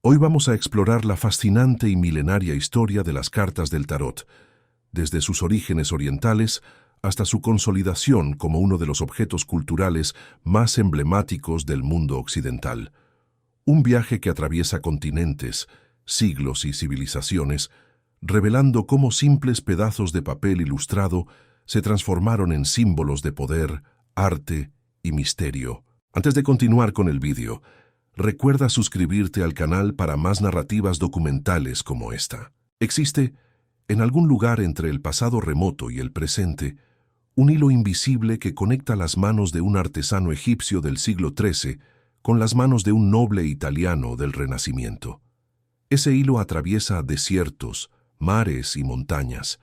Hoy vamos a explorar la fascinante y milenaria historia de las cartas del tarot, desde sus orígenes orientales hasta su consolidación como uno de los objetos culturales más emblemáticos del mundo occidental. Un viaje que atraviesa continentes, siglos y civilizaciones, revelando cómo simples pedazos de papel ilustrado se transformaron en símbolos de poder, arte y misterio. Antes de continuar con el vídeo, recuerda suscribirte al canal para más narrativas documentales como esta. Existe, en algún lugar entre el pasado remoto y el presente, un hilo invisible que conecta las manos de un artesano egipcio del siglo XIII con las manos de un noble italiano del Renacimiento. Ese hilo atraviesa desiertos, mares y montañas.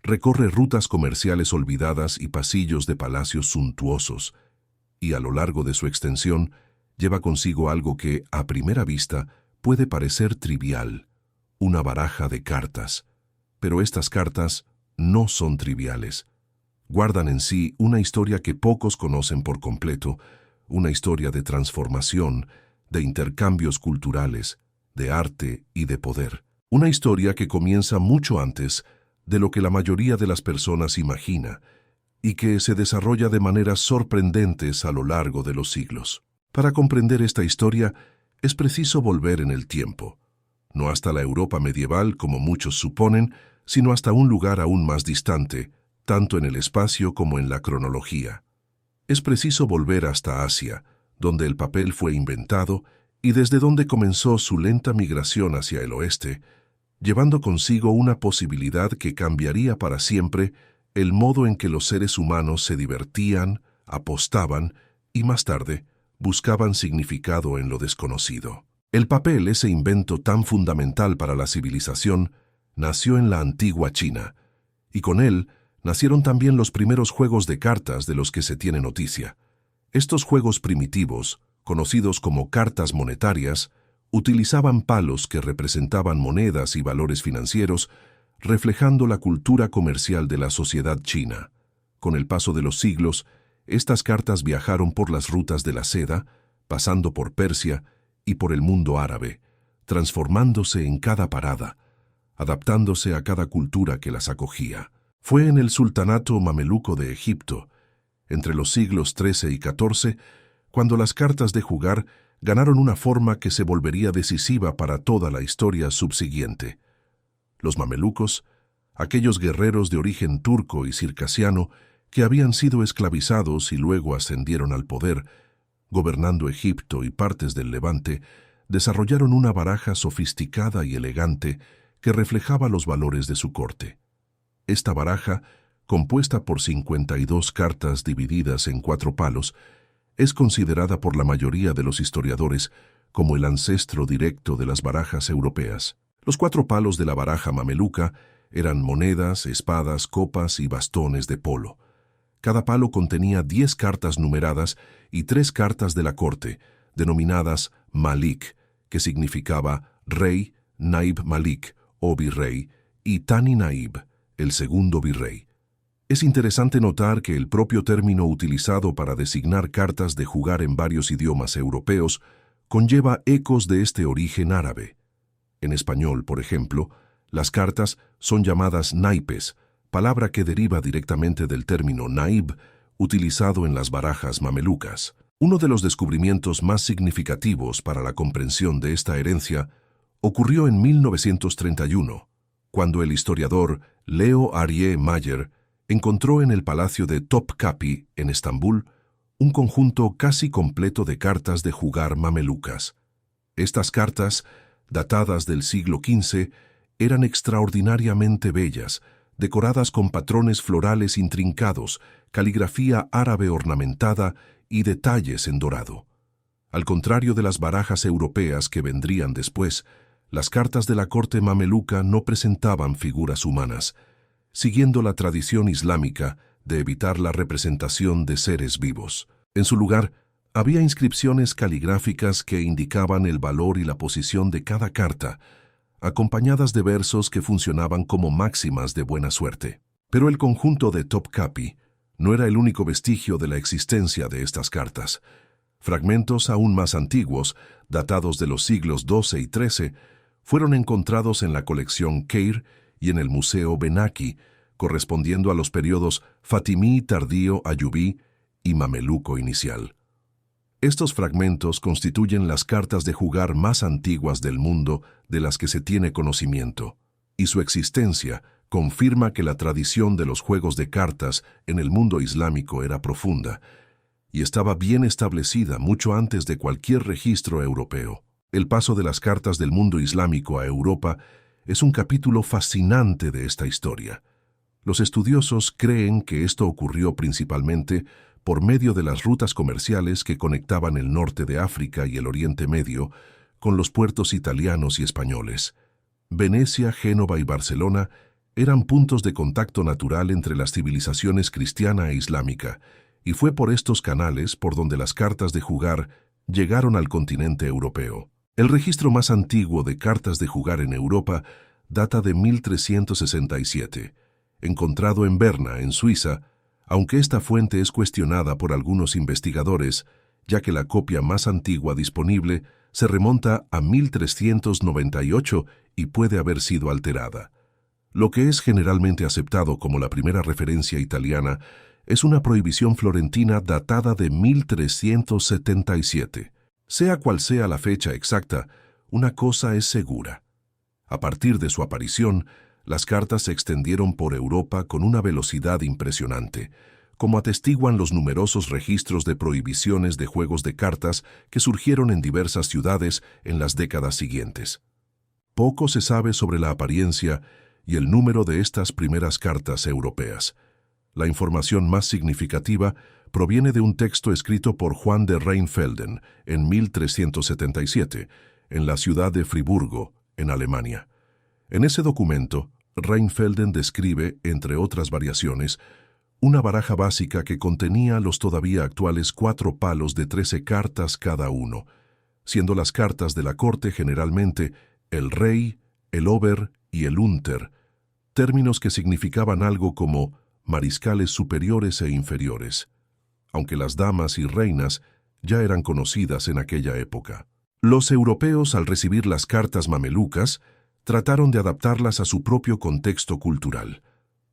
Recorre rutas comerciales olvidadas y pasillos de palacios suntuosos, y a lo largo de su extensión lleva consigo algo que, a primera vista, puede parecer trivial: una baraja de cartas. Pero estas cartas no son triviales. Guardan en sí una historia que pocos conocen por completo, una historia de transformación, de intercambios culturales, de arte y de poder. Una historia que comienza mucho antes de lo que la mayoría de las personas imagina y que se desarrolla de maneras sorprendentes a lo largo de los siglos. Para comprender esta historia es preciso volver en el tiempo, no hasta la Europa medieval como muchos suponen, sino hasta un lugar aún más distante, tanto en el espacio como en la cronología. Es preciso volver hasta Asia, donde el papel fue inventado y desde donde comenzó su lenta migración hacia el oeste, llevando consigo una posibilidad que cambiaría para siempre el modo en que los seres humanos se divertían, apostaban y más tarde buscaban significado en lo desconocido. El papel, ese invento tan fundamental para la civilización, nació en la antigua China, y con él nacieron también los primeros juegos de cartas de los que se tiene noticia. Estos juegos primitivos, conocidos como cartas monetarias, utilizaban palos que representaban monedas y valores financieros, reflejando la cultura comercial de la sociedad china. Con el paso de los siglos, estas cartas viajaron por las rutas de la seda, pasando por Persia y por el mundo árabe, transformándose en cada parada, adaptándose a cada cultura que las acogía. Fue en el sultanato mameluco de Egipto, entre los siglos XIII y XIV, cuando las cartas de jugar ganaron una forma que se volvería decisiva para toda la historia subsiguiente. Los mamelucos, aquellos guerreros de origen turco y circasiano que habían sido esclavizados y luego ascendieron al poder, gobernando Egipto y partes del Levante, desarrollaron una baraja sofisticada y elegante que reflejaba los valores de su corte. Esta baraja, compuesta por 52 cartas divididas en 4 palos, es considerada por la mayoría de los historiadores como el ancestro directo de las barajas europeas. Los 4 palos de la baraja mameluca eran monedas, espadas, copas y bastones de polo. Cada palo contenía 10 cartas numeradas y 3 cartas de la corte, denominadas Malik, que significaba rey, Naib Malik o virrey, y Tani Naib, el segundo virrey. Es interesante notar que el propio término utilizado para designar cartas de jugar en varios idiomas europeos conlleva ecos de este origen árabe. En español, por ejemplo, las cartas son llamadas naipes, palabra que deriva directamente del término naib, utilizado en las barajas mamelucas. Uno de los descubrimientos más significativos para la comprensión de esta herencia ocurrió en 1931, cuando el historiador Leo Arye Mayer encontró en el palacio de Topkapi, en Estambul, un conjunto casi completo de cartas de jugar mamelucas. Estas cartas, datadas del siglo XV, eran extraordinariamente bellas, decoradas con patrones florales intrincados, caligrafía árabe ornamentada y detalles en dorado. Al contrario de las barajas europeas que vendrían después, las cartas de la corte mameluca no presentaban figuras humanas, siguiendo la tradición islámica de evitar la representación de seres vivos. En su lugar, había inscripciones caligráficas que indicaban el valor y la posición de cada carta, acompañadas de versos que funcionaban como máximas de buena suerte. Pero el conjunto de Topkapi no era el único vestigio de la existencia de estas cartas. Fragmentos aún más antiguos, datados de los siglos XII y XIII, fueron encontrados en la colección Keir y en el Museo Benaki, correspondiendo a los periodos Fatimí tardío Ayubí y Mameluco inicial. Estos fragmentos constituyen las cartas de jugar más antiguas del mundo de las que se tiene conocimiento, y su existencia confirma que la tradición de los juegos de cartas en el mundo islámico era profunda y estaba bien establecida mucho antes de cualquier registro europeo. El paso de las cartas del mundo islámico a Europa es un capítulo fascinante de esta historia. Los estudiosos creen que esto ocurrió principalmente por medio de las rutas comerciales que conectaban el norte de África y el Oriente Medio con los puertos italianos y españoles. Venecia, Génova y Barcelona eran puntos de contacto natural entre las civilizaciones cristiana e islámica, y fue por estos canales por donde las cartas de jugar llegaron al continente europeo. El registro más antiguo de cartas de jugar en Europa data de 1367, encontrado en Berna, en Suiza, aunque esta fuente es cuestionada por algunos investigadores, ya que la copia más antigua disponible se remonta a 1398 y puede haber sido alterada. Lo que es generalmente aceptado como la primera referencia italiana es una prohibición florentina datada de 1377. Sea cual sea la fecha exacta, una cosa es segura. A partir de su aparición, las cartas se extendieron por Europa con una velocidad impresionante, como atestiguan los numerosos registros de prohibiciones de juegos de cartas que surgieron en diversas ciudades en las décadas siguientes. Poco se sabe sobre la apariencia y el número de estas primeras cartas europeas. La información más significativa proviene de un texto escrito por Juan de Rheinfelden en 1377, en la ciudad de Friburgo, en Alemania. En ese documento, Rheinfelden describe, entre otras variaciones, una baraja básica que contenía los todavía actuales 4 palos de 13 cartas cada uno, siendo las cartas de la corte generalmente el rey, el ober y el unter, términos que significaban algo como mariscales superiores e inferiores, aunque las damas y reinas ya eran conocidas en aquella época. Los europeos, al recibir las cartas mamelucas, trataron de adaptarlas a su propio contexto cultural.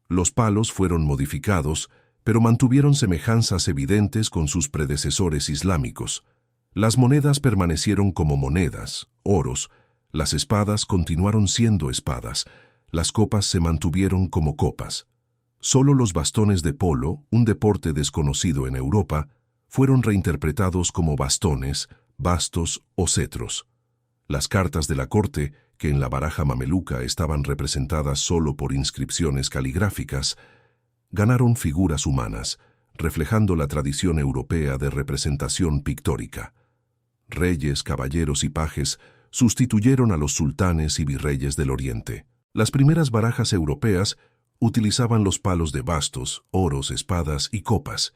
Los palos fueron modificados, pero mantuvieron semejanzas evidentes con sus predecesores islámicos. Las monedas permanecieron como monedas, oros, las espadas continuaron siendo espadas, las copas se mantuvieron como copas. Solo los bastones de polo, un deporte desconocido en Europa, fueron reinterpretados como bastones, bastos o cetros. Las cartas de la corte, que en la baraja mameluca estaban representadas solo por inscripciones caligráficas, ganaron figuras humanas, reflejando la tradición europea de representación pictórica. Reyes, caballeros y pajes sustituyeron a los sultanes y virreyes del Oriente. Las primeras barajas europeas utilizaban los palos de bastos, oros, espadas y copas.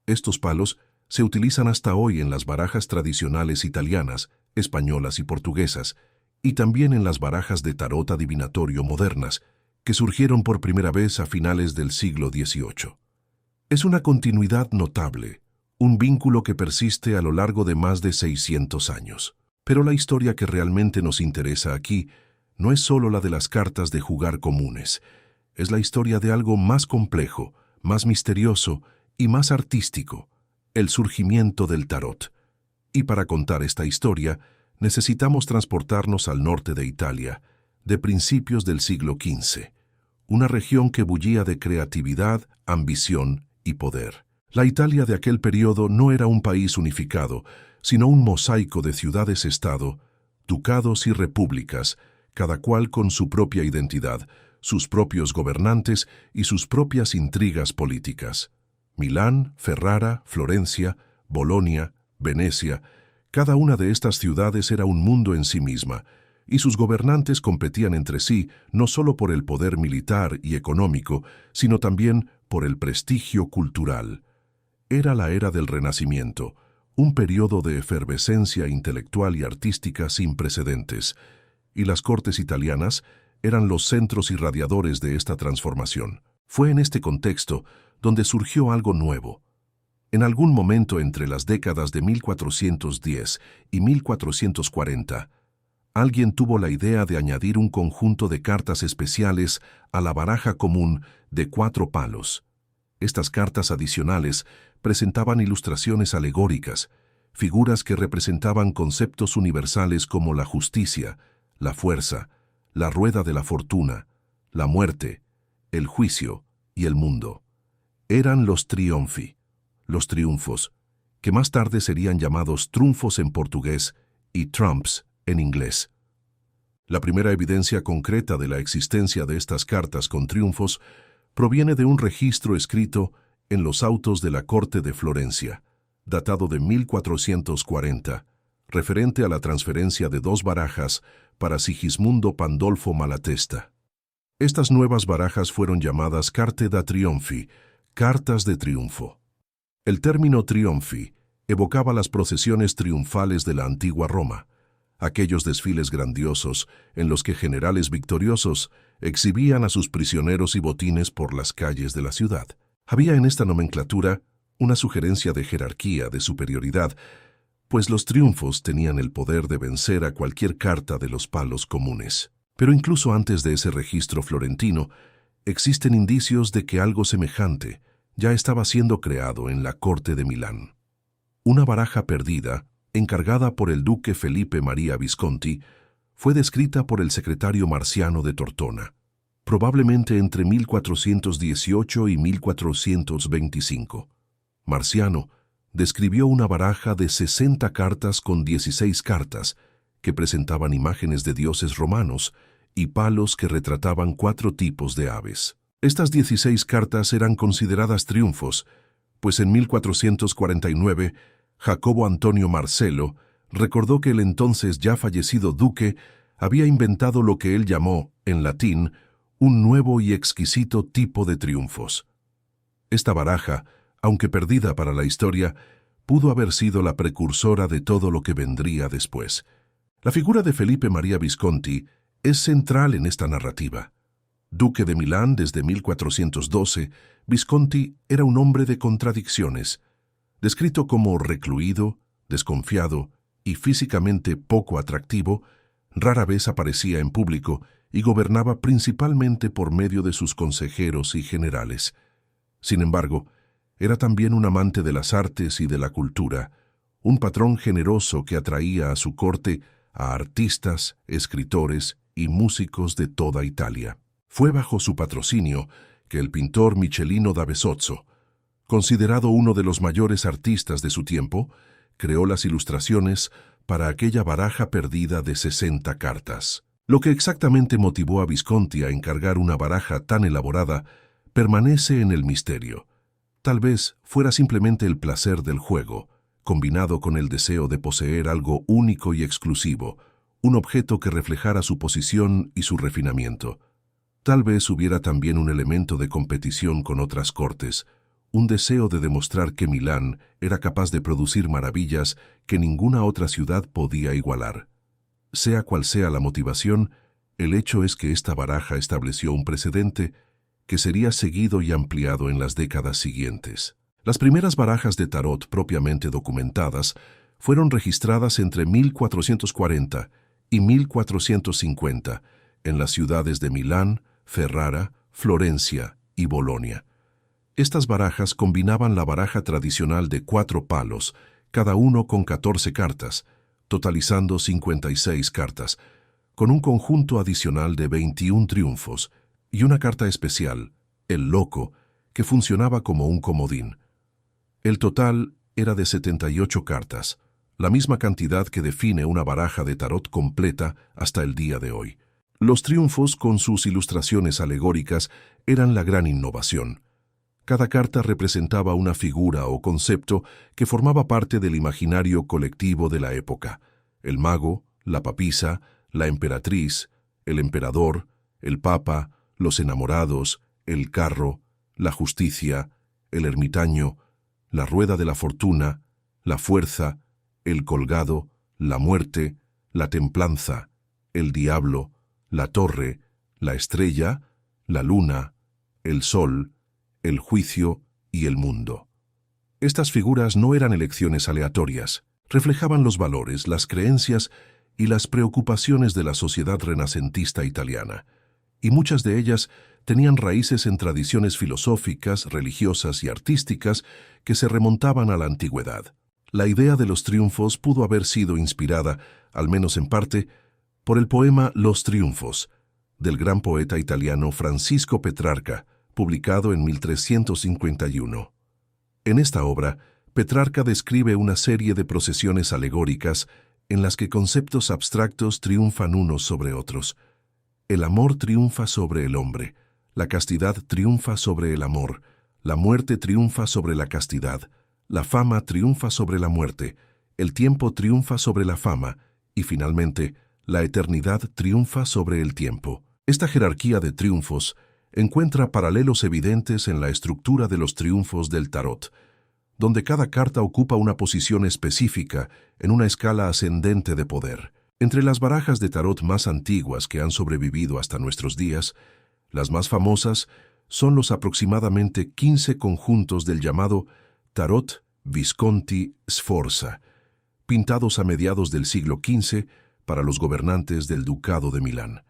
Estos palos se utilizan hasta hoy en las barajas tradicionales italianas, españolas y portuguesas, y también en las barajas de tarot adivinatorio modernas, que surgieron por primera vez a finales del siglo XVIII. Es una continuidad notable, un vínculo que persiste a lo largo de más de 600 años. Pero la historia que realmente nos interesa aquí no es solo la de las cartas de jugar comunes, es la historia de algo más complejo, más misterioso y más artístico, el surgimiento del tarot. Y para contar esta historia, necesitamos transportarnos al norte de Italia, de principios del siglo XV, una región que bullía de creatividad, ambición y poder. La Italia de aquel periodo no era un país unificado, sino un mosaico de ciudades-estado, ducados y repúblicas, cada cual con su propia identidad, sus propios gobernantes y sus propias intrigas políticas. Milán, Ferrara, Florencia, Bolonia, Venecia, cada una de estas ciudades era un mundo en sí misma, y sus gobernantes competían entre sí no solo por el poder militar y económico, sino también por el prestigio cultural. Era la era del Renacimiento, un periodo de efervescencia intelectual y artística sin precedentes, y las cortes italianas eran los centros irradiadores de esta transformación. Fue en este contexto donde surgió algo nuevo, En algún momento entre las décadas de 1410 y 1440, alguien tuvo la idea de añadir un conjunto de cartas especiales a la baraja común de 4 palos. Estas cartas adicionales presentaban ilustraciones alegóricas, figuras que representaban conceptos universales como la justicia, la fuerza, la rueda de la fortuna, la muerte, el juicio y el mundo. Eran los triunfi, los triunfos, que más tarde serían llamados trunfos en portugués y trumps en inglés. La primera evidencia concreta de la existencia de estas cartas con triunfos proviene de un registro escrito en los autos de la corte de Florencia, datado de 1440, referente a la transferencia de 2 barajas para Sigismundo Pandolfo Malatesta. Estas nuevas barajas fueron llamadas Carte da Triunfi, cartas de triunfo. El término triunfi evocaba las procesiones triunfales de la antigua Roma, aquellos desfiles grandiosos en los que generales victoriosos exhibían a sus prisioneros y botines por las calles de la ciudad. Había en esta nomenclatura una sugerencia de jerarquía, de superioridad, pues los triunfos tenían el poder de vencer a cualquier carta de los palos comunes. Pero incluso antes de ese registro florentino, existen indicios de que algo semejante ya estaba siendo creado en la corte de Milán. Una baraja perdida, encargada por el duque Felipe María Visconti, fue descrita por el secretario Marciano de Tortona, probablemente entre 1418 y 1425. Marciano describió una baraja de 60 cartas con 16 cartas, que presentaban imágenes de dioses romanos y palos que retrataban 4 tipos de aves. Estas 16 cartas eran consideradas triunfos, pues en 1449 Jacobo Antonio Marcelo recordó que el entonces ya fallecido duque había inventado lo que él llamó, en latín, un nuevo y exquisito tipo de triunfos. Esta baraja, aunque perdida para la historia, pudo haber sido la precursora de todo lo que vendría después. La figura de Felipe María Visconti es central en esta narrativa. Duque de Milán desde 1412, Visconti era un hombre de contradicciones. Descrito como recluido, desconfiado y físicamente poco atractivo, rara vez aparecía en público y gobernaba principalmente por medio de sus consejeros y generales. Sin embargo, era también un amante de las artes y de la cultura, un patrón generoso que atraía a su corte a artistas, escritores y músicos de toda Italia. Fue bajo su patrocinio que el pintor Michelino da Besozzo, considerado uno de los mayores artistas de su tiempo, creó las ilustraciones para aquella baraja perdida de 60 cartas. Lo que exactamente motivó a Visconti a encargar una baraja tan elaborada permanece en el misterio. Tal vez fuera simplemente el placer del juego, combinado con el deseo de poseer algo único y exclusivo, un objeto que reflejara su posición y su refinamiento. Tal vez hubiera también un elemento de competición con otras cortes, un deseo de demostrar que Milán era capaz de producir maravillas que ninguna otra ciudad podía igualar. Sea cual sea la motivación, el hecho es que esta baraja estableció un precedente que sería seguido y ampliado en las décadas siguientes. Las primeras barajas de tarot propiamente documentadas fueron registradas entre 1440 y 1450 en las ciudades de Milán, Ferrara, Florencia y Bolonia. Estas barajas combinaban la baraja tradicional de 4 palos, cada uno con 14 cartas, totalizando 56 cartas, con un conjunto adicional de 21 triunfos y una carta especial, el loco, que funcionaba como un comodín. El total era de 78 cartas, la misma cantidad que define una baraja de tarot completa hasta el día de hoy. Los triunfos, con sus ilustraciones alegóricas, eran la gran innovación. Cada carta representaba una figura o concepto que formaba parte del imaginario colectivo de la época: el mago, la papisa, la emperatriz, el emperador, el papa, los enamorados, el carro, la justicia, el ermitaño, la rueda de la fortuna, la fuerza, el colgado, la muerte, la templanza, el diablo, la torre, la estrella, la luna, el sol, el juicio y el mundo. Estas figuras no eran elecciones aleatorias, reflejaban los valores, las creencias y las preocupaciones de la sociedad renacentista italiana, y muchas de ellas tenían raíces en tradiciones filosóficas, religiosas y artísticas que se remontaban a la antigüedad. La idea de los triunfos pudo haber sido inspirada, al menos en parte, por el poema Los Triunfos, del gran poeta italiano Francisco Petrarca, publicado en 1351. En esta obra, Petrarca describe una serie de procesiones alegóricas en las que conceptos abstractos triunfan unos sobre otros. El amor triunfa sobre el hombre, la castidad triunfa sobre el amor, la muerte triunfa sobre la castidad, la fama triunfa sobre la muerte, el tiempo triunfa sobre la fama y, finalmente, la eternidad triunfa sobre el tiempo. Esta jerarquía de triunfos encuentra paralelos evidentes en la estructura de los triunfos del tarot, donde cada carta ocupa una posición específica en una escala ascendente de poder. Entre las barajas de tarot más antiguas que han sobrevivido hasta nuestros días, las más famosas son los aproximadamente 15 conjuntos del llamado Tarot Visconti Sforza, pintados a mediados del siglo XV para los gobernantes del Ducado de Milán.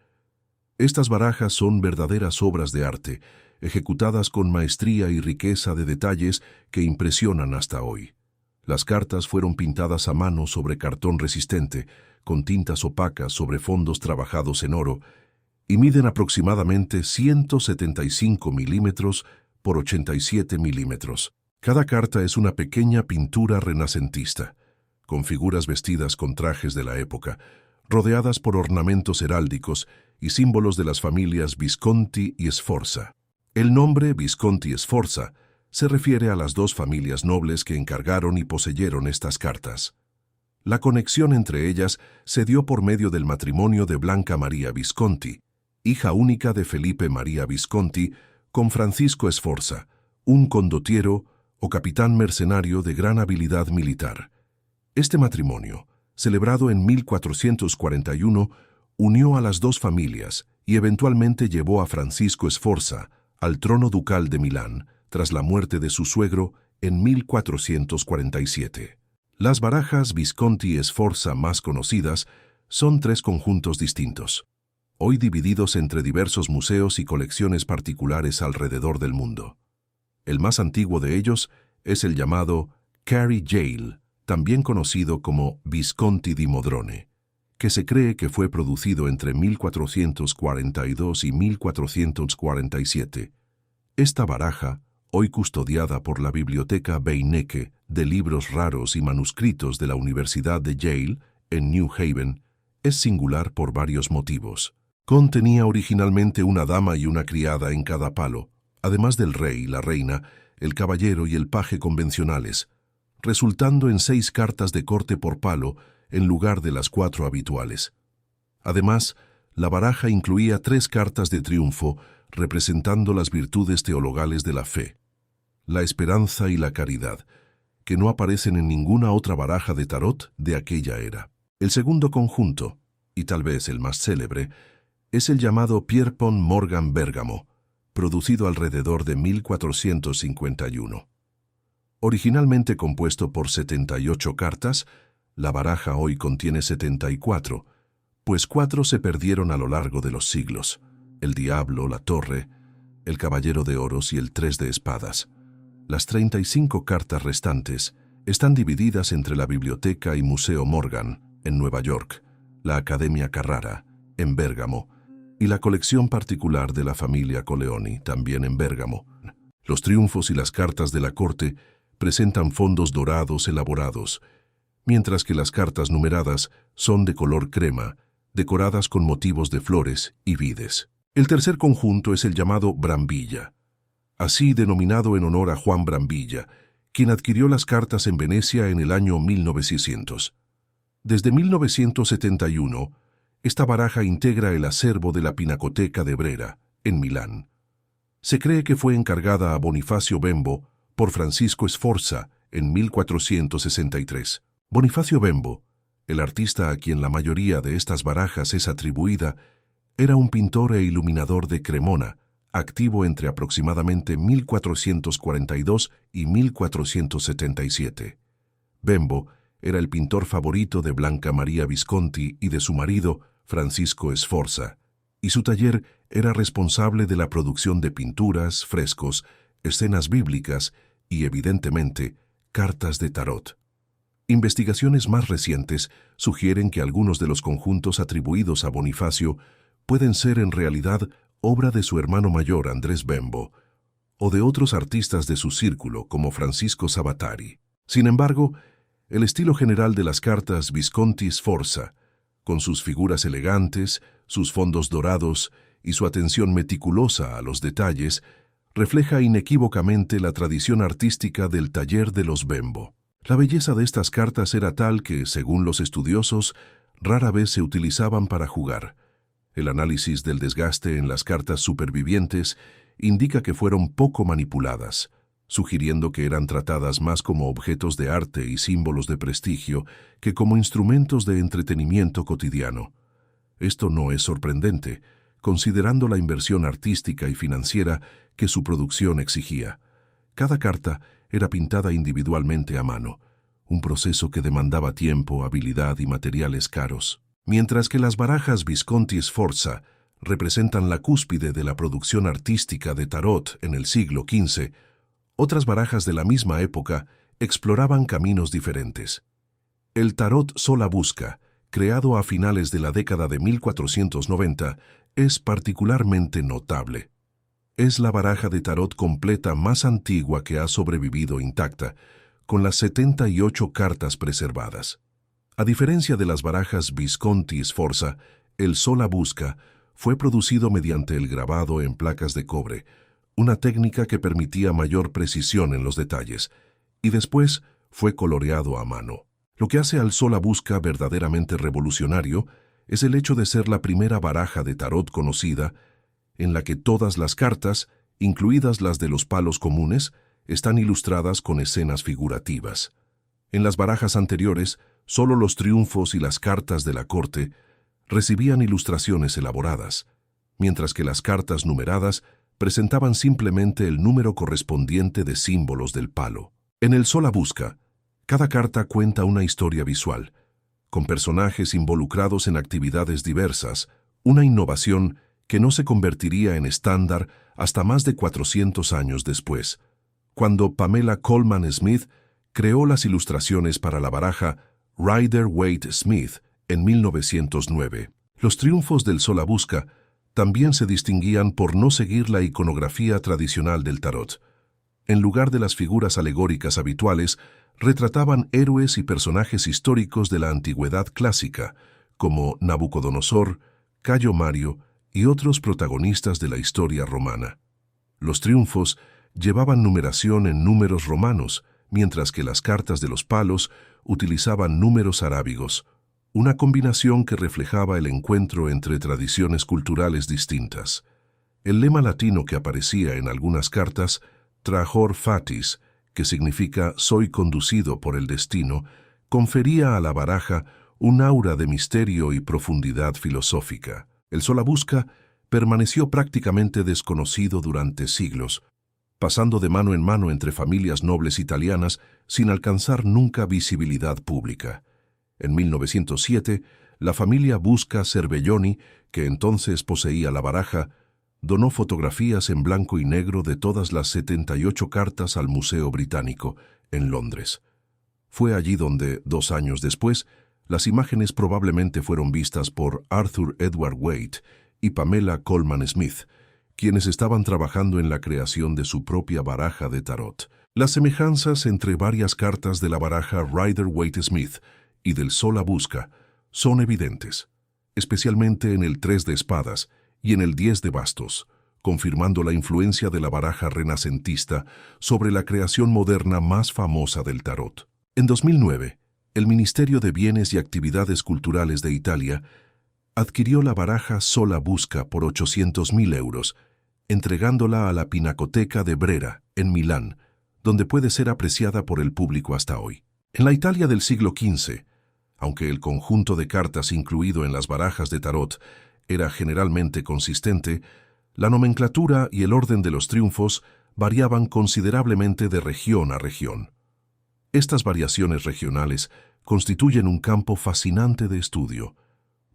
Estas barajas son verdaderas obras de arte, ejecutadas con maestría y riqueza de detalles que impresionan hasta hoy. Las cartas fueron pintadas a mano sobre cartón resistente, con tintas opacas sobre fondos trabajados en oro, y miden aproximadamente 175 milímetros por 87 milímetros. Cada carta es una pequeña pintura renacentista, con figuras vestidas con trajes de la época, rodeadas por ornamentos heráldicos y símbolos de las familias Visconti y Sforza. El nombre Visconti Sforza se refiere a las dos familias nobles que encargaron y poseyeron estas cartas. La conexión entre ellas se dio por medio del matrimonio de Blanca María Visconti, hija única de Felipe María Visconti, con Francisco Sforza, un condottiero o capitán mercenario de gran habilidad militar. Este matrimonio, celebrado en 1441, unió a las dos familias y eventualmente llevó a Francisco Sforza al trono ducal de Milán tras la muerte de su suegro en 1447. Las barajas Visconti Sforza más conocidas son tres conjuntos distintos, hoy divididos entre diversos museos y colecciones particulares alrededor del mundo. El más antiguo de ellos es el llamado Cary Yale, también conocido como Visconti di Modrone, que se cree que fue producido entre 1442 y 1447. Esta baraja, hoy custodiada por la Biblioteca Beinecke de libros raros y manuscritos de la Universidad de Yale, en New Haven, es singular por varios motivos. Contenía originalmente una dama y una criada en cada palo, además del rey, la reina, el caballero y el paje convencionales, resultando en 6 cartas de corte por palo en lugar de las 4 habituales. Además, la baraja incluía 3 cartas de triunfo representando las virtudes teologales de la fe, la esperanza y la caridad, que no aparecen en ninguna otra baraja de tarot de aquella era. El segundo conjunto, y tal vez el más célebre, es el llamado Pierpont Morgan Bergamo, producido alrededor de 1451. Originalmente compuesto por 78 cartas, la baraja hoy contiene 74, pues 4 se perdieron a lo largo de los siglos: el diablo, la torre, el caballero de oros y el 3 de espadas. Las 35 cartas restantes están divididas entre la Biblioteca y Museo Morgan, en Nueva York, la Academia Carrara, en Bérgamo, y la colección particular de la familia Coleoni, también en Bérgamo. Los triunfos y las cartas de la corte presentan fondos dorados elaborados, mientras que las cartas numeradas son de color crema, decoradas con motivos de flores y vides. El tercer conjunto es el llamado Brambilla, así denominado en honor a Juan Brambilla, quien adquirió las cartas en Venecia en el año 1900. Desde 1971, esta baraja integra el acervo de la Pinacoteca de Brera, en Milán. Se cree que fue encargada a Bonifacio Bembo por Francisco Sforza en 1463. Bonifacio Bembo, el artista a quien la mayoría de estas barajas es atribuida, era un pintor e iluminador de Cremona, activo entre aproximadamente 1442 y 1477. Bembo era el pintor favorito de Blanca Maria Visconti y de su marido, Francisco Sforza, y su taller era responsable de la producción de pinturas, frescos, escenas bíblicas y, evidentemente, cartas de tarot. Investigaciones más recientes sugieren que algunos de los conjuntos atribuidos a Bonifacio pueden ser en realidad obra de su hermano mayor Andrés Bembo, o de otros artistas de su círculo como Francisco Sabatari. Sin embargo, el estilo general de las cartas Visconti-Sforza, con sus figuras elegantes, sus fondos dorados y su atención meticulosa a los detalles, refleja inequívocamente la tradición artística del taller de los Bembo. La belleza de estas cartas era tal que, según los estudiosos, rara vez se utilizaban para jugar. El análisis del desgaste en las cartas supervivientes indica que fueron poco manipuladas, sugiriendo que eran tratadas más como objetos de arte y símbolos de prestigio que como instrumentos de entretenimiento cotidiano. Esto no es sorprendente, considerando la inversión artística y financiera que su producción exigía. Cada carta era pintada individualmente a mano, un proceso que demandaba tiempo, habilidad y materiales caros. Mientras que las barajas Visconti-Sforza representan la cúspide de la producción artística de tarot en el siglo XV, otras barajas de la misma época exploraban caminos diferentes. El tarot sola busca, creado a finales de la década de 1490, es particularmente notable. Es la baraja de tarot completa más antigua que ha sobrevivido intacta, con las 78 cartas preservadas. A diferencia de las barajas Visconti-Sforza, el sola busca fue producido mediante el grabado en placas de cobre, una técnica que permitía mayor precisión en los detalles, y después fue coloreado a mano. Lo que hace al sola busca verdaderamente revolucionario es el hecho de ser la primera baraja de tarot conocida en la que todas las cartas, incluidas las de los palos comunes, están ilustradas con escenas figurativas. En las barajas anteriores, solo los triunfos y las cartas de la corte recibían ilustraciones elaboradas, mientras que las cartas numeradas presentaban simplemente el número correspondiente de símbolos del palo. En el sola busca, cada carta cuenta una historia visual, con personajes involucrados en actividades diversas, una innovación que no se convertiría en estándar hasta más de 400 años después, cuando Pamela Colman Smith creó las ilustraciones para la baraja Rider-Waite-Smith en 1909. Los triunfos del sola busca también se distinguían por no seguir la iconografía tradicional del tarot. En lugar de las figuras alegóricas habituales, retrataban héroes y personajes históricos de la antigüedad clásica, como Nabucodonosor, Cayo Mario y otros protagonistas de la historia romana. Los triunfos llevaban numeración en números romanos, mientras que las cartas de los palos utilizaban números arábigos, una combinación que reflejaba el encuentro entre tradiciones culturales distintas. El lema latino que aparecía en algunas cartas, Trajor Fatis, que significa «soy conducido por el destino», confería a la baraja un aura de misterio y profundidad filosófica. El sola busca permaneció prácticamente desconocido durante siglos, pasando de mano en mano entre familias nobles italianas sin alcanzar nunca visibilidad pública. En 1907, la familia Busca Cervelloni, que entonces poseía la baraja, donó fotografías en blanco y negro de todas las 78 cartas al Museo Británico, en Londres. Fue allí donde, 2 años después, las imágenes probablemente fueron vistas por Arthur Edward Waite y Pamela Colman Smith, quienes estaban trabajando en la creación de su propia baraja de tarot. Las semejanzas entre varias cartas de la baraja Rider-Waite-Smith y del sola busca son evidentes, especialmente en el 3 de espadas y en el 10 de bastos, confirmando la influencia de la baraja renacentista sobre la creación moderna más famosa del tarot. En 2009, el Ministerio de Bienes y Actividades Culturales de Italia adquirió la baraja sola busca por 800.000 euros, entregándola a la Pinacoteca de Brera, en Milán, donde puede ser apreciada por el público hasta hoy. En la Italia del siglo XV, aunque el conjunto de cartas incluido en las barajas de tarot era generalmente consistente, La nomenclatura y el orden de los triunfos variaban considerablemente de región a región. Estas variaciones regionales constituyen un campo fascinante de estudio,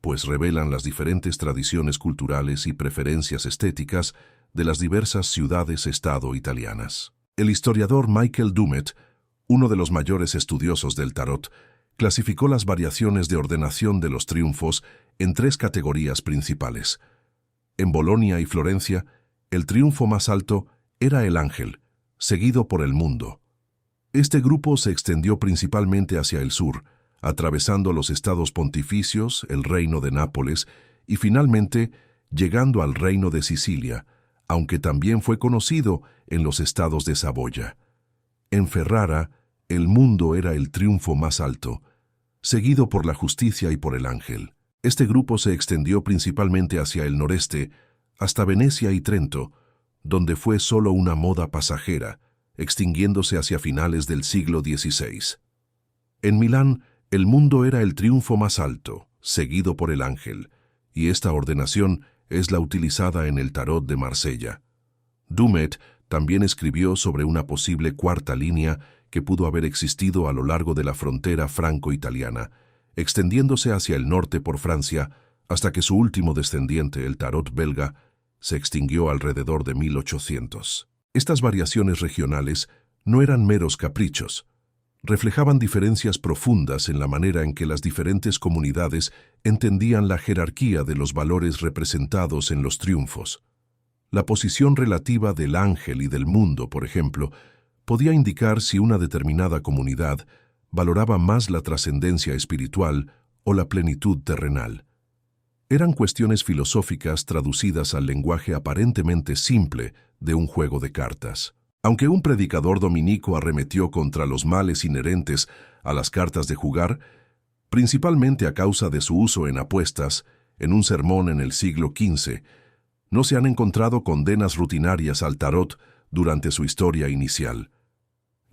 pues revelan las diferentes tradiciones culturales y preferencias estéticas de las diversas ciudades-estado italianas. El historiador Michael Dummett, uno de los mayores estudiosos del tarot, clasificó las variaciones de ordenación de los triunfos en tres categorías principales. En Bolonia y Florencia, el triunfo más alto era el ángel, seguido por el mundo. Este grupo se extendió principalmente hacia el sur, atravesando los estados pontificios, el reino de Nápoles y finalmente llegando al reino de Sicilia, aunque también fue conocido en los estados de Saboya. En Ferrara, el mundo era el triunfo más alto, seguido por la justicia y por el ángel. Este grupo se extendió principalmente hacia el noreste, hasta Venecia y Trento, donde fue solo una moda pasajera, extinguiéndose hacia finales del siglo XVI. En Milán, el mundo era el triunfo más alto, seguido por el ángel, y esta ordenación es la utilizada en el tarot de Marsella. Dummett también escribió sobre una posible cuarta línea que pudo haber existido a lo largo de la frontera franco-italiana, extendiéndose hacia el norte por Francia, hasta que su último descendiente, el tarot belga, se extinguió alrededor de 1800. Estas variaciones regionales no eran meros caprichos. Reflejaban diferencias profundas en la manera en que las diferentes comunidades entendían la jerarquía de los valores representados en los triunfos. La posición relativa del ángel y del mundo, por ejemplo, podía indicar si una determinada comunidad valoraba más la trascendencia espiritual o la plenitud terrenal. Eran cuestiones filosóficas traducidas al lenguaje aparentemente simple de un juego de cartas. Aunque un predicador dominico arremetió contra los males inherentes a las cartas de jugar, principalmente a causa de su uso en apuestas, en un sermón en el siglo XV, no se han encontrado condenas rutinarias al tarot durante su historia inicial.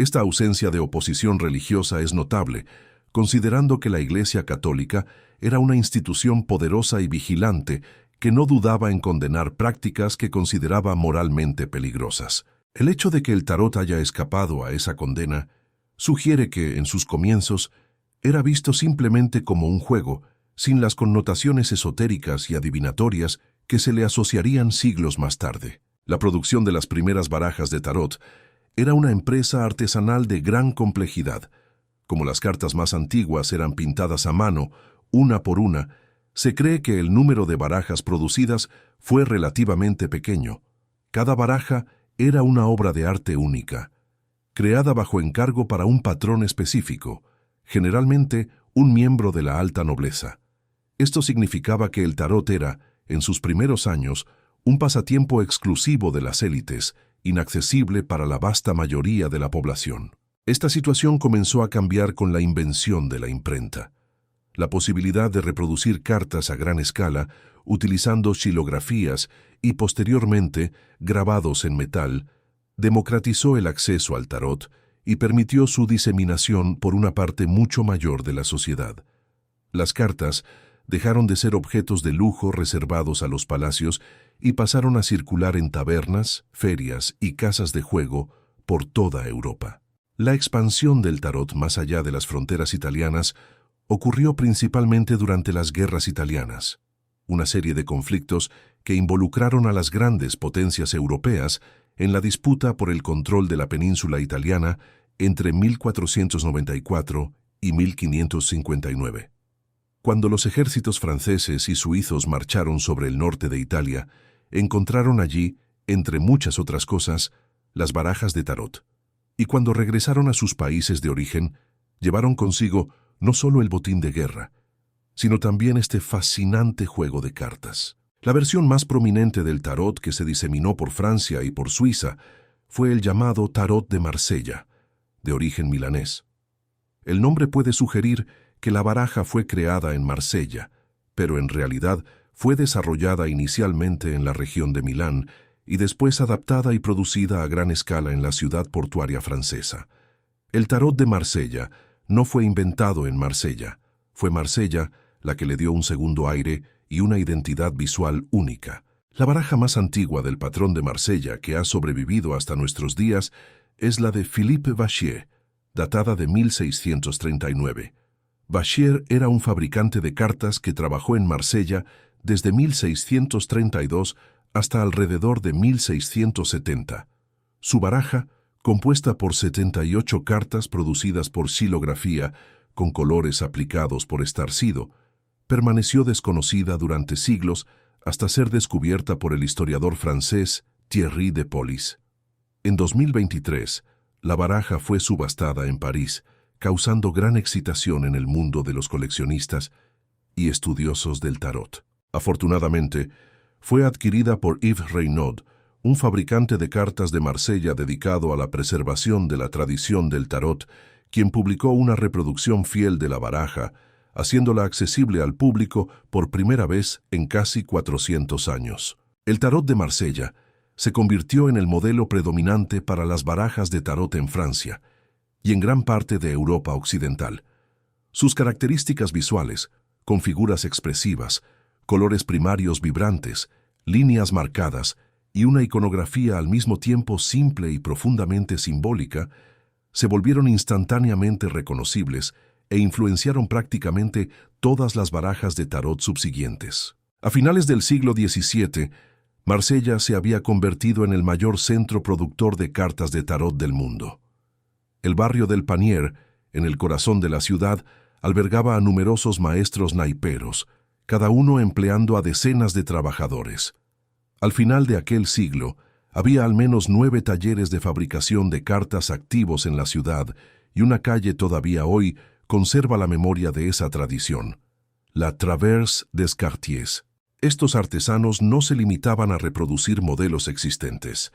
Esta ausencia de oposición religiosa es notable, considerando que la Iglesia Católica era una institución poderosa y vigilante que no dudaba en condenar prácticas que consideraba moralmente peligrosas. El hecho de que el tarot haya escapado a esa condena sugiere que, en sus comienzos, era visto simplemente como un juego, sin las connotaciones esotéricas y adivinatorias que se le asociarían siglos más tarde. La producción de las primeras barajas de tarot era una empresa artesanal de gran complejidad. Como las cartas más antiguas eran pintadas a mano, una por una, se cree que el número de barajas producidas fue relativamente pequeño. Cada baraja era una obra de arte única, creada bajo encargo para un patrón específico, generalmente un miembro de la alta nobleza. Esto significaba que el tarot era, en sus primeros años, un pasatiempo exclusivo de las élites, inaccesible para la vasta mayoría de la población. Esta situación comenzó a cambiar con la invención de la imprenta. La posibilidad de reproducir cartas a gran escala, utilizando xilografías y posteriormente grabados en metal, democratizó el acceso al tarot y permitió su diseminación por una parte mucho mayor de la sociedad. Las cartas dejaron de ser objetos de lujo reservados a los palacios y pasaron a circular en tabernas, ferias y casas de juego por toda Europa. La expansión del tarot más allá de las fronteras italianas ocurrió principalmente durante las guerras italianas, una serie de conflictos que involucraron a las grandes potencias europeas en la disputa por el control de la península italiana entre 1494 y 1559. Cuando los ejércitos franceses y suizos marcharon sobre el norte de Italia, encontraron allí, entre muchas otras cosas, las barajas de tarot. Y cuando regresaron a sus países de origen, llevaron consigo no solo el botín de guerra, sino también este fascinante juego de cartas. La versión más prominente del tarot que se diseminó por Francia y por Suiza fue el llamado tarot de Marsella, de origen milanés. El nombre puede sugerir que la baraja fue creada en Marsella, pero en realidad fue desarrollada inicialmente en la región de Milán y después adaptada y producida a gran escala en la ciudad portuaria francesa. El tarot de Marsella no fue inventado en Marsella, fue Marsella la que le dio un segundo aire y una identidad visual única. La baraja más antigua del patrón de Marsella que ha sobrevivido hasta nuestros días es la de Philippe Vachier, datada de 1639. Vachier era un fabricante de cartas que trabajó en Marsella desde 1632 hasta alrededor de 1670. Su baraja, compuesta por 78 cartas producidas por xilografía con colores aplicados por estarcido, permaneció desconocida durante siglos hasta ser descubierta por el historiador francés Thierry de Polis. En 2023, la baraja fue subastada en París, causando gran excitación en el mundo de los coleccionistas y estudiosos del tarot. Afortunadamente, fue adquirida por Yves Reynaud, un fabricante de cartas de Marsella dedicado a la preservación de la tradición del tarot, quien publicó una reproducción fiel de la baraja, haciéndola accesible al público por primera vez en casi 400 años. El tarot de Marsella se convirtió en el modelo predominante para las barajas de tarot en Francia y en gran parte de Europa occidental. Sus características visuales, con figuras expresivas, colores primarios vibrantes, líneas marcadas y una iconografía al mismo tiempo simple y profundamente simbólica, se volvieron instantáneamente reconocibles e influenciaron prácticamente todas las barajas de tarot subsiguientes. A finales del siglo XVII, Marsella se había convertido en el mayor centro productor de cartas de tarot del mundo. El barrio del Panier, en el corazón de la ciudad, albergaba a numerosos maestros naiperos, cada uno empleando a decenas de trabajadores. Al final de aquel siglo, había al menos 9 talleres de fabricación de cartas activos en la ciudad y una calle todavía hoy conserva la memoria de esa tradición, la Traverse des Quartiers. Estos artesanos no se limitaban a reproducir modelos existentes.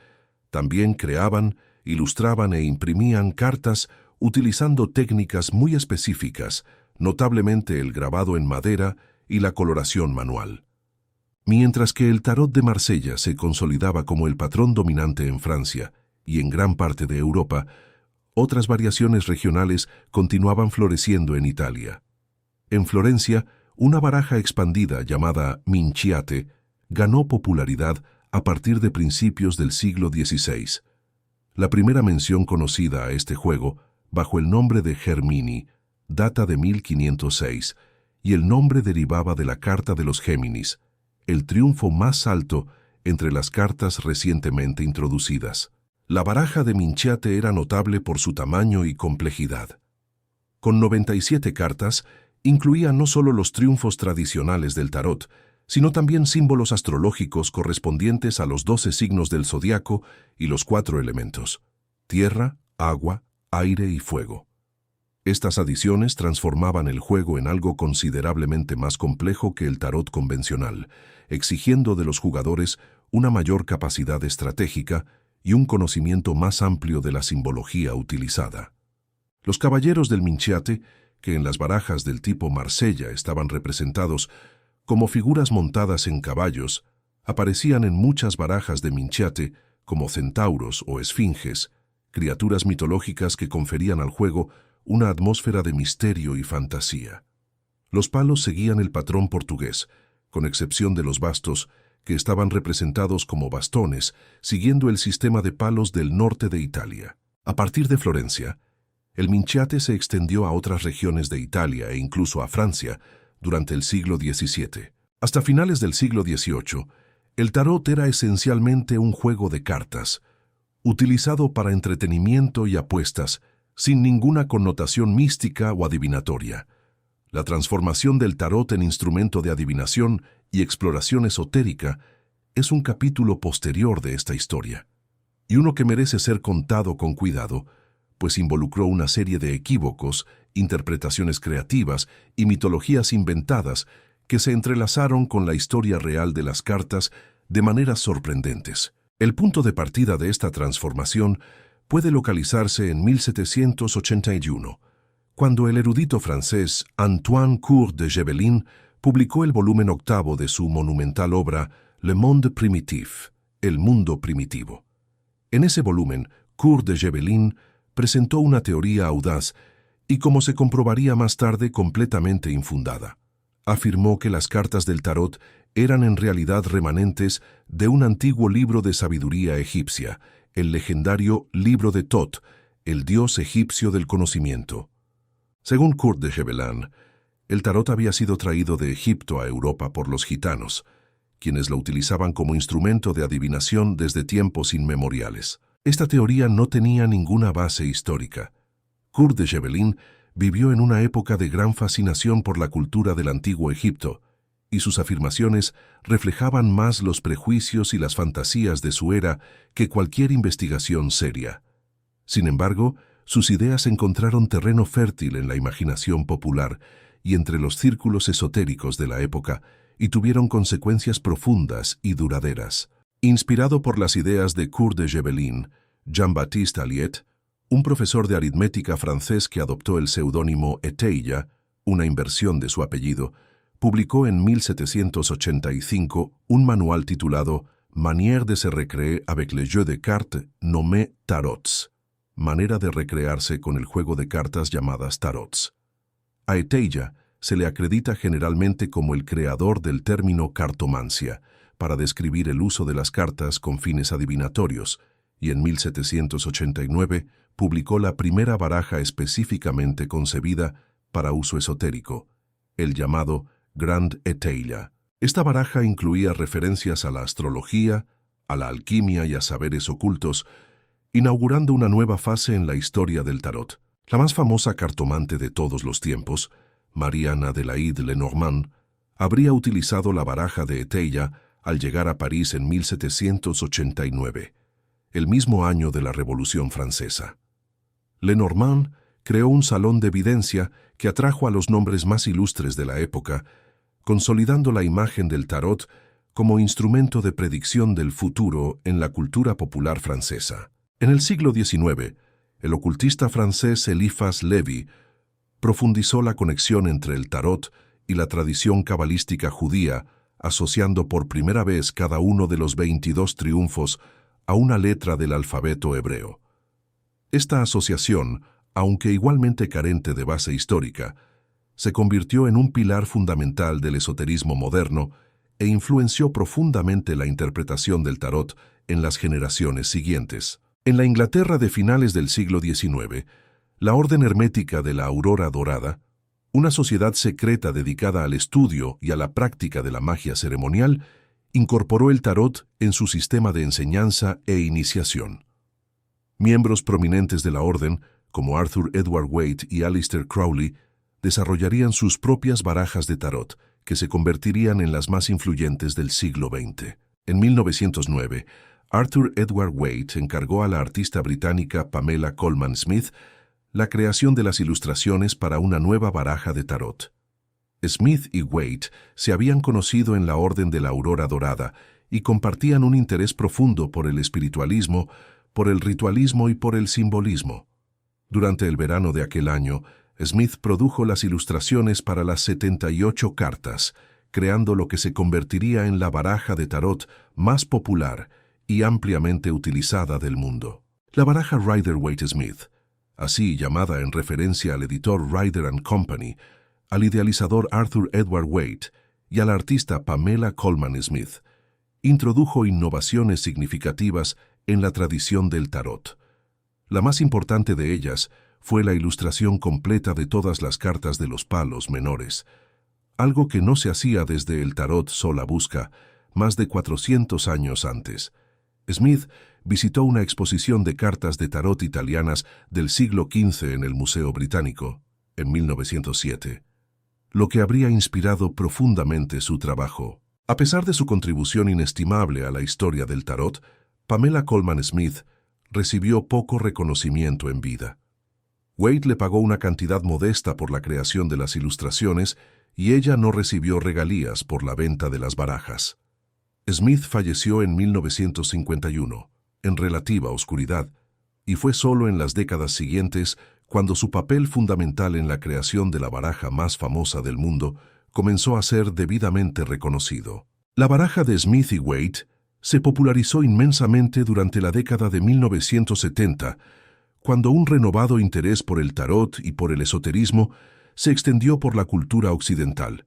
También creaban, ilustraban e imprimían cartas utilizando técnicas muy específicas, notablemente el grabado en madera y la coloración manual. Mientras que el tarot de Marsella se consolidaba como el patrón dominante en Francia y en gran parte de Europa, otras variaciones regionales continuaban floreciendo en Italia. En Florencia, una baraja expandida llamada Minciate ganó popularidad a partir de principios del siglo XVI. La primera mención conocida a este juego, bajo el nombre de Germini, data de 1506, y el nombre derivaba de la carta de los Géminis, el triunfo más alto entre las cartas recientemente introducidas. La baraja de Minciate era notable por su tamaño y complejidad. Con 97 cartas, incluía no solo los triunfos tradicionales del tarot, sino también símbolos astrológicos correspondientes a los 12 signos del zodiaco y los 4 elementos: tierra, agua, aire y fuego. Estas adiciones transformaban el juego en algo considerablemente más complejo que el tarot convencional, exigiendo de los jugadores una mayor capacidad estratégica y un conocimiento más amplio de la simbología utilizada. Los caballeros del Minciate, que en las barajas del tipo Marsella estaban representados como figuras montadas en caballos, aparecían en muchas barajas de Minciate como centauros o esfinges, criaturas mitológicas que conferían al juego una atmósfera de misterio y fantasía. Los palos seguían el patrón portugués, con excepción de los bastos, que estaban representados como bastones, siguiendo el sistema de palos del norte de Italia. A partir de Florencia, el Minciate se extendió a otras regiones de Italia e incluso a Francia durante el siglo XVII. Hasta finales del siglo XVIII, el tarot era esencialmente un juego de cartas, utilizado para entretenimiento y apuestas, sin ninguna connotación mística o adivinatoria. La transformación del tarot en instrumento de adivinación y exploración esotérica es un capítulo posterior de esta historia, y uno que merece ser contado con cuidado, pues involucró una serie de equívocos, interpretaciones creativas y mitologías inventadas que se entrelazaron con la historia real de las cartas de maneras sorprendentes. El punto de partida de esta transformación puede localizarse en 1781, cuando el erudito francés Antoine Court de Gebelin publicó el volumen 8 de su monumental obra Le Monde Primitif, El Mundo Primitivo. En ese volumen, Court de Gebelin presentó una teoría audaz y, como se comprobaría más tarde, completamente infundada. Afirmó que las cartas del tarot eran en realidad remanentes de un antiguo libro de sabiduría egipcia, el legendario Libro de Tot, el dios egipcio del conocimiento. Según Kurt de Gebelin, el tarot había sido traído de Egipto a Europa por los gitanos, quienes lo utilizaban como instrumento de adivinación desde tiempos inmemoriales. Esta teoría no tenía ninguna base histórica. Kurt de Gebelin vivió en una época de gran fascinación por la cultura del antiguo Egipto, y sus afirmaciones reflejaban más los prejuicios y las fantasías de su era que cualquier investigación seria. Sin embargo, sus ideas encontraron terreno fértil en la imaginación popular y entre los círculos esotéricos de la época, y tuvieron consecuencias profundas y duraderas. Inspirado por las ideas de Kurt de Gebelin, Jean-Baptiste Alliot, un profesor de aritmética francés que adoptó el seudónimo Éteilla, una inversión de su apellido, publicó en 1785 un manual titulado Manière de se recréer avec le jeu de cartes nommé tarots, manera de recrearse con el juego de cartas llamadas tarots. A Éteilla se le acredita generalmente como el creador del término cartomancia, para describir el uso de las cartas con fines adivinatorios, y en 1789 publicó la primera baraja específicamente concebida para uso esotérico, el llamado Grand Éteilla. Esta baraja incluía referencias a la astrología, a la alquimia y a saberes ocultos, inaugurando una nueva fase en la historia del tarot. La más famosa cartomante de todos los tiempos, Marianne Adélaïde Lenormand, habría utilizado la baraja de Éteilla al llegar a París en 1789, el mismo año de la Revolución Francesa. Lenormand creó un salón de evidencia que atrajo a los nombres más ilustres de la época, consolidando la imagen del tarot como instrumento de predicción del futuro en la cultura popular francesa. En el siglo XIX, el ocultista francés Eliphas Lévy profundizó la conexión entre el tarot y la tradición cabalística judía, asociando por primera vez cada uno de los 22 triunfos a una letra del alfabeto hebreo. Esta asociación, aunque igualmente carente de base histórica, se convirtió en un pilar fundamental del esoterismo moderno e influenció profundamente la interpretación del tarot en las generaciones siguientes. En la Inglaterra de finales del siglo XIX, la Orden Hermética de la Aurora Dorada, una sociedad secreta dedicada al estudio y a la práctica de la magia ceremonial, incorporó el tarot en su sistema de enseñanza e iniciación. Miembros prominentes de la orden, como Arthur Edward Waite y Aleister Crowley, desarrollarían sus propias barajas de tarot, que se convertirían en las más influyentes del siglo XX. En 1909, Arthur Edward Waite encargó a la artista británica Pamela Colman Smith la creación de las ilustraciones para una nueva baraja de tarot. Smith y Waite se habían conocido en la Orden de la Aurora Dorada y compartían un interés profundo por el espiritualismo, por el ritualismo y por el simbolismo. Durante el verano de aquel año, Smith produjo las ilustraciones para las 78 cartas, creando lo que se convertiría en la baraja de tarot más popular y ampliamente utilizada del mundo. La baraja Rider-Waite-Smith, así llamada en referencia al editor Rider & Company, al idealizador Arthur Edward Waite y a la artista Pamela Colman Smith, introdujo innovaciones significativas en la tradición del tarot. La más importante de ellas fue la ilustración completa de todas las cartas de los palos menores, algo que no se hacía desde el tarot sola busca, más de 400 años antes. Smith visitó una exposición de cartas de tarot italianas del siglo XV en el Museo Británico, en 1907, lo que habría inspirado profundamente su trabajo. A pesar de su contribución inestimable a la historia del tarot, Pamela Colman Smith recibió poco reconocimiento en vida. Waite le pagó una cantidad modesta por la creación de las ilustraciones y ella no recibió regalías por la venta de las barajas. Smith falleció en 1951, en relativa oscuridad, y fue solo en las décadas siguientes cuando su papel fundamental en la creación de la baraja más famosa del mundo comenzó a ser debidamente reconocido. La baraja de Smith y Waite se popularizó inmensamente durante la década de 1970, cuando un renovado interés por el tarot y por el esoterismo se extendió por la cultura occidental.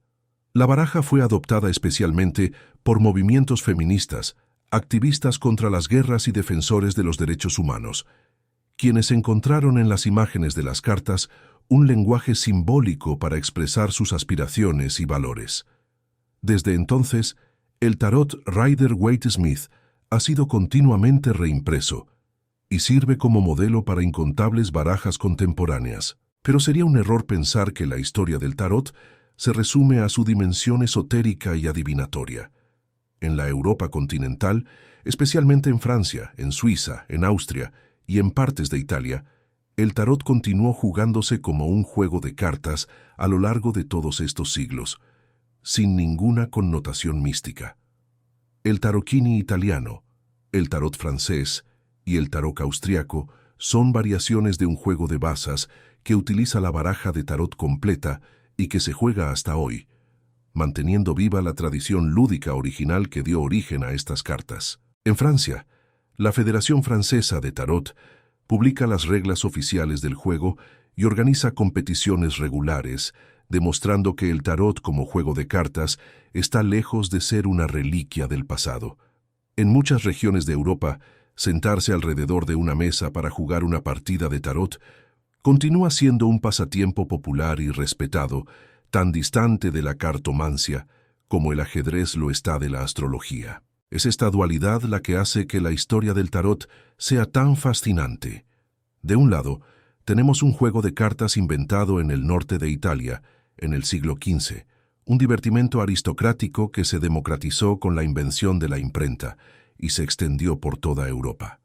La baraja fue adoptada especialmente por movimientos feministas, activistas contra las guerras y defensores de los derechos humanos, quienes encontraron en las imágenes de las cartas un lenguaje simbólico para expresar sus aspiraciones y valores. Desde entonces, el tarot Rider-Waite-Smith ha sido continuamente reimpreso y sirve como modelo para incontables barajas contemporáneas. Pero sería un error pensar que la historia del tarot se resume a su dimensión esotérica y adivinatoria. En la Europa continental, especialmente en Francia, en Suiza, en Austria y en partes de Italia, el tarot continuó jugándose como un juego de cartas a lo largo de todos estos siglos, sin ninguna connotación mística. El tarocchini italiano, el tarot francés y el tarot austriaco son variaciones de un juego de bazas que utiliza la baraja de tarot completa y que se juega hasta hoy, manteniendo viva la tradición lúdica original que dio origen a estas cartas. En Francia, la Federación Francesa de Tarot publica las reglas oficiales del juego y organiza competiciones regulares, demostrando que el tarot como juego de cartas está lejos de ser una reliquia del pasado. En muchas regiones de Europa, sentarse alrededor de una mesa para jugar una partida de tarot continúa siendo un pasatiempo popular y respetado, tan distante de la cartomancia como el ajedrez lo está de la astrología. Es esta dualidad la que hace que la historia del tarot sea tan fascinante. De un lado, tenemos un juego de cartas inventado en el norte de Italia, en el siglo XV, un divertimento aristocrático que se democratizó con la invención de la imprenta y se extendió por toda Europa.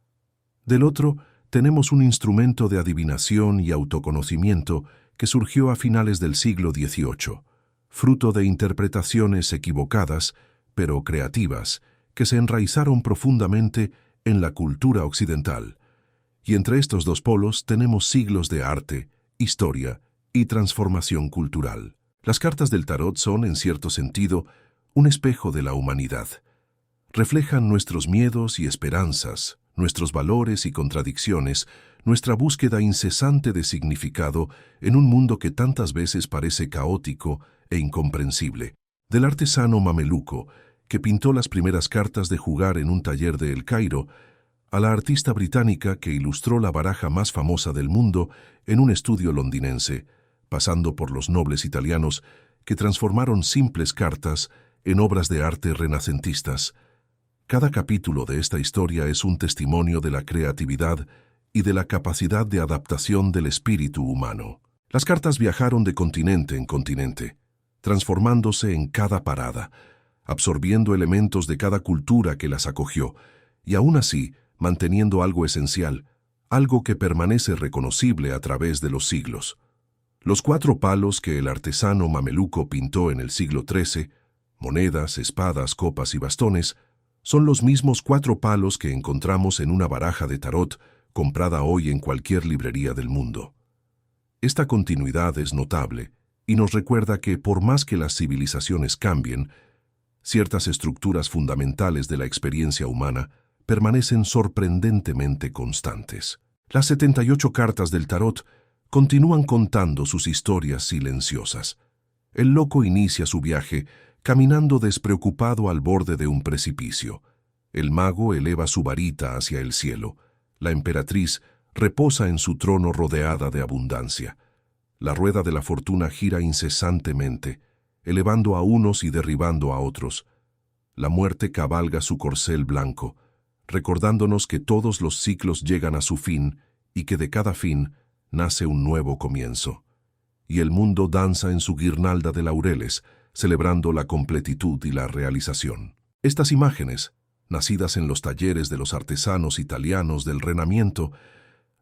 Del otro, tenemos un instrumento de adivinación y autoconocimiento que surgió a finales del siglo XVIII, fruto de interpretaciones equivocadas, pero creativas, que se enraizaron profundamente en la cultura occidental. Y entre estos dos polos tenemos siglos de arte, historia y transformación cultural. Las cartas del tarot son, en cierto sentido, un espejo de la humanidad. Reflejan nuestros miedos y esperanzas, nuestros valores y contradicciones, nuestra búsqueda incesante de significado en un mundo que tantas veces parece caótico e incomprensible. Del artesano mameluco, que pintó las primeras cartas de jugar en un taller de El Cairo, a la artista británica que ilustró la baraja más famosa del mundo en un estudio londinense, pasando por los nobles italianos que transformaron simples cartas en obras de arte renacentistas. Cada capítulo de esta historia es un testimonio de la creatividad y de la capacidad de adaptación del espíritu humano. Las cartas viajaron de continente en continente, transformándose en cada parada, absorbiendo elementos de cada cultura que las acogió, y aún así manteniendo algo esencial, algo que permanece reconocible a través de los siglos. Los 4 palos que el artesano mameluco pintó en el siglo XIII, monedas, espadas, copas y bastones, son los mismos 4 palos que encontramos en una baraja de tarot comprada hoy en cualquier librería del mundo. Esta continuidad es notable y nos recuerda que, por más que las civilizaciones cambien, ciertas estructuras fundamentales de la experiencia humana permanecen sorprendentemente constantes. Las 78 cartas del tarot continúan contando sus historias silenciosas. El loco inicia su viaje caminando despreocupado al borde de un precipicio. El mago eleva su varita hacia el cielo. La emperatriz reposa en su trono rodeada de abundancia. La rueda de la fortuna gira incesantemente, elevando a unos y derribando a otros. La muerte cabalga su corcel blanco, recordándonos que todos los ciclos llegan a su fin y que de cada fin nace un nuevo comienzo. Y el mundo danza en su guirnalda de laureles, celebrando la completitud y la realización. Estas imágenes, nacidas en los talleres de los artesanos italianos del Renacimiento,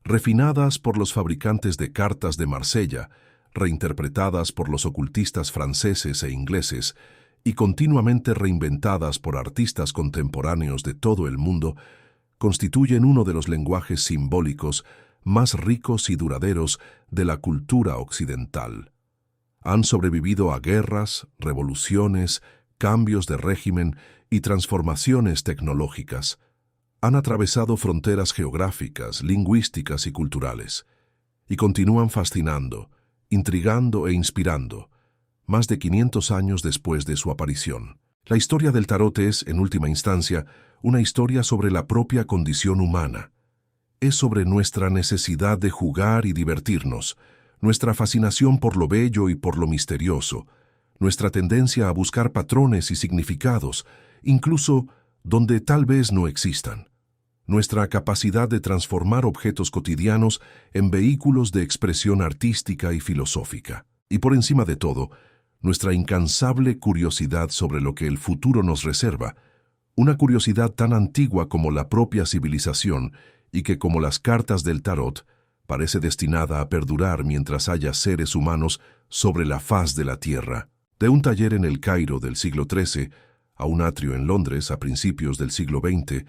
refinadas por los fabricantes de cartas de Marsella, reinterpretadas por los ocultistas franceses e ingleses, y continuamente reinventadas por artistas contemporáneos de todo el mundo, constituyen uno de los lenguajes simbólicos más ricos y duraderos de la cultura occidental. Han sobrevivido a guerras, revoluciones, cambios de régimen y transformaciones tecnológicas. Han atravesado fronteras geográficas, lingüísticas y culturales, y continúan fascinando, intrigando e inspirando, más de 500 años después de su aparición. La historia del tarot es, en última instancia, una historia sobre la propia condición humana. Es sobre nuestra necesidad de jugar y divertirnos, nuestra fascinación por lo bello y por lo misterioso, nuestra tendencia a buscar patrones y significados, incluso donde tal vez no existan, nuestra capacidad de transformar objetos cotidianos en vehículos de expresión artística y filosófica, y por encima de todo, nuestra incansable curiosidad sobre lo que el futuro nos reserva, una curiosidad tan antigua como la propia civilización y que, como las cartas del tarot, parece destinada a perdurar mientras haya seres humanos sobre la faz de la Tierra. De un taller en el Cairo del siglo XIII a un atrio en Londres a principios del siglo XX,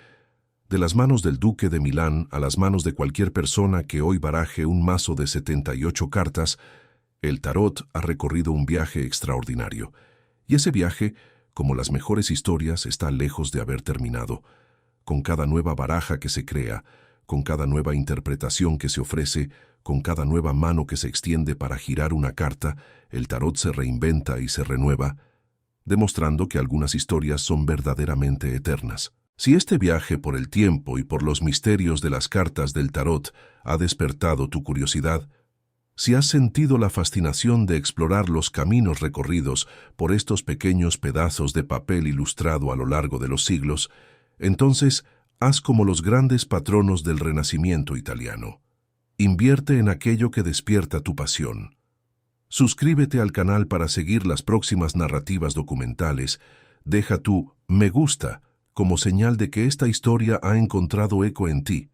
de las manos del duque de Milán a las manos de cualquier persona que hoy baraje un mazo de 78 cartas, el tarot ha recorrido un viaje extraordinario. Y ese viaje, como las mejores historias, está lejos de haber terminado. Con cada nueva baraja que se crea, con cada nueva interpretación que se ofrece, con cada nueva mano que se extiende para girar una carta, el tarot se reinventa y se renueva, demostrando que algunas historias son verdaderamente eternas. Si este viaje por el tiempo y por los misterios de las cartas del tarot ha despertado tu curiosidad, si has sentido la fascinación de explorar los caminos recorridos por estos pequeños pedazos de papel ilustrado a lo largo de los siglos, entonces haz como los grandes patronos del Renacimiento italiano. Invierte en aquello que despierta tu pasión. Suscríbete al canal para seguir las próximas narrativas documentales. Deja tu me gusta como señal de que esta historia ha encontrado eco en ti.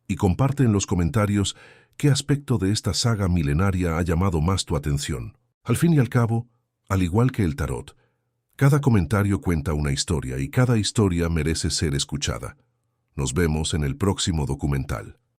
Y comparte en los comentarios qué aspecto de esta saga milenaria ha llamado más tu atención. Al fin y al cabo, al igual que el tarot, cada comentario cuenta una historia y cada historia merece ser escuchada. Nos vemos en el próximo documental.